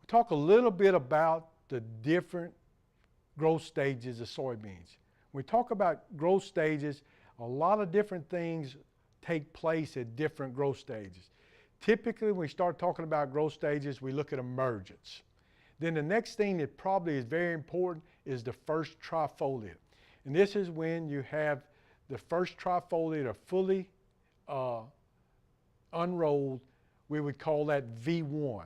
talk a little bit about the different growth stages of soybeans. When we talk about growth stages, a lot of different things take place at different growth stages. Typically, when we start talking about growth stages, we look at emergence. Then the next thing that probably is very important is the first trifoliate. And this is when you have the first trifoliate are fully unrolled. We would call that V1.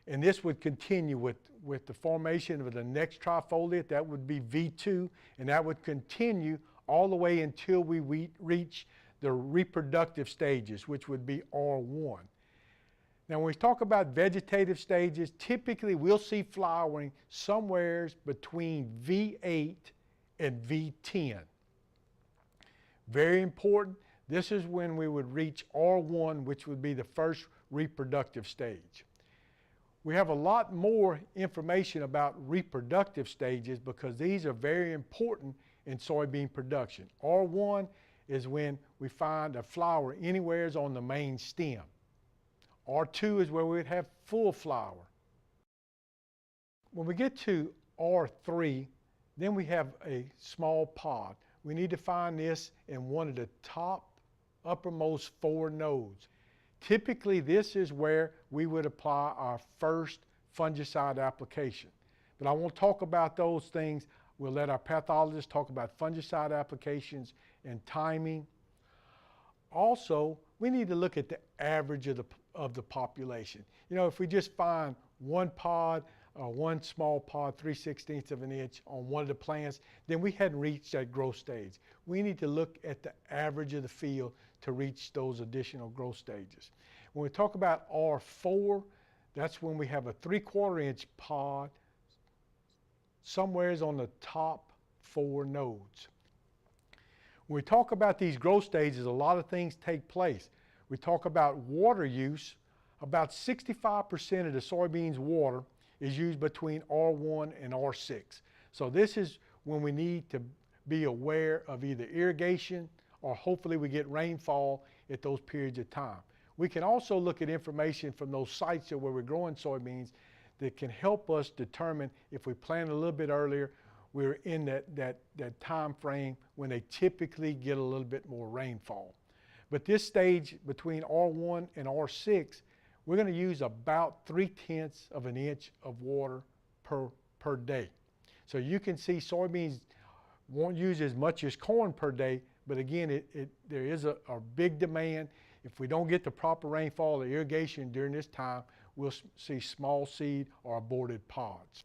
And this would continue with the formation of the next trifoliate. That would be V2, and that would continue all the way until we reach the reproductive stages, which would be R1. Now, when we talk about vegetative stages, typically we'll see flowering somewhere between V8 and V10. Very important, this is when we would reach R1, which would be the first reproductive stage. We have a lot more information about reproductive stages because these are very important in soybean production. R1 is when we find a flower anywhere on the main stem. R2 is where we'd have full flower. When we get to R3, then we have a small pod. We need to find this in one of the top uppermost 4 nodes. Typically, this is where we would apply our first fungicide application. But I won't talk about those things. We'll let our pathologists talk about fungicide applications and timing. Also, we need to look at the average of the population. You know, if we just find one pod or one small pod, 3/16 of an inch on one of the plants, then we hadn't reached that growth stage. We need to look at the average of the field to reach those additional growth stages. When we talk about R4, that's when we have a 3/4 inch pod somewheres on the top 4 nodes. When we talk about these growth stages, a lot of things take place. We talk about water use. About 65% of the soybeans water is used between R1 and R6. So this is when we need to be aware of either irrigation or hopefully we get rainfall at those periods of time. We can also look at information from those sites where we're growing soybeans that can help us determine if we plant a little bit earlier, we're in that time frame when they typically get a little bit more rainfall. But this stage between R1 and R6, we're going to use about 3/10 of an inch of water per day. So you can see soybeans won't use as much as corn per day, but again, there is a big demand. If we don't get the proper rainfall or irrigation during this time, we'll see small seed or aborted pods.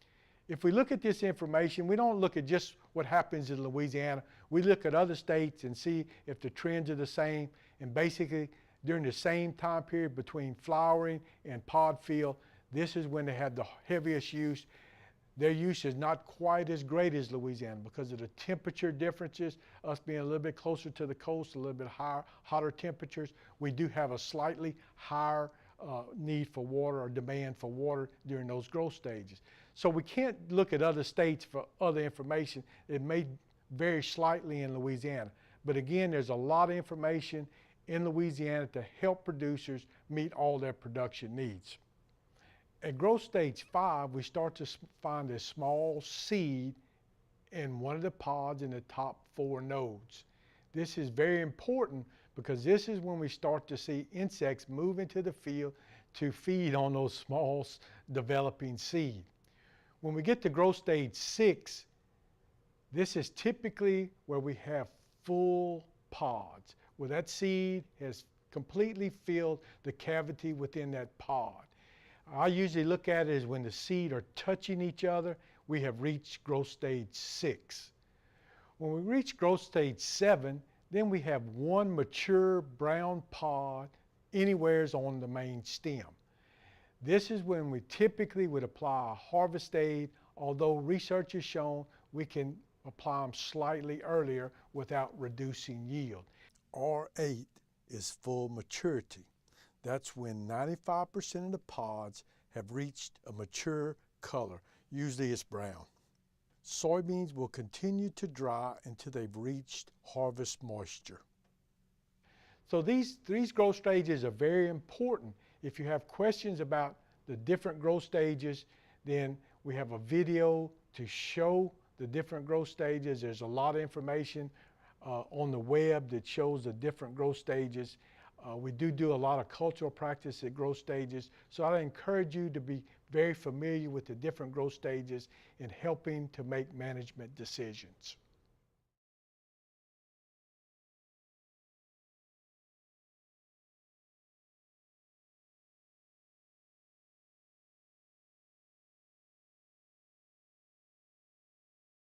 If we look at this information, we don't look at just what happens in Louisiana. We look at other states and see if the trends are the same. And basically, during the same time period between flowering and pod fill, this is when they have the heaviest use. Their use is not quite as great as Louisiana because of the temperature differences, us being a little bit closer to the coast, a little bit higher, hotter temperatures. We do have a slightly higher need for water or demand for water during those growth stages. So we can't look at other states for other information. It may vary slightly in Louisiana. But again, there's a lot of information in Louisiana to help producers meet all their production needs. At growth stage 5, we start to find a small seed in one of the pods in the top 4 nodes. This is very important because this is when we start to see insects move into the field to feed on those small developing seed. When we get to growth stage 6, this is typically where we have full pods, where that seed has completely filled the cavity within that pod. I usually look at it as when the seed are touching each other, we have reached growth stage 6. When we reach growth stage 7, then we have one mature brown pod anywheres on the main stem. This is when we typically would apply a harvest aid, although research has shown we can apply them slightly earlier without reducing yield. R8 is full maturity. That's when 95% of the pods have reached a mature color. Usually it's brown. Soybeans will continue to dry until they've reached harvest moisture. So these growth stages are very important. If you have questions about the different growth stages. Then we have a video to show the different growth stages. There's a lot of information on the web that shows the different growth stages. We do a lot of cultural practice at growth stages. So I encourage you to be very familiar with the different growth stages in helping to make management decisions.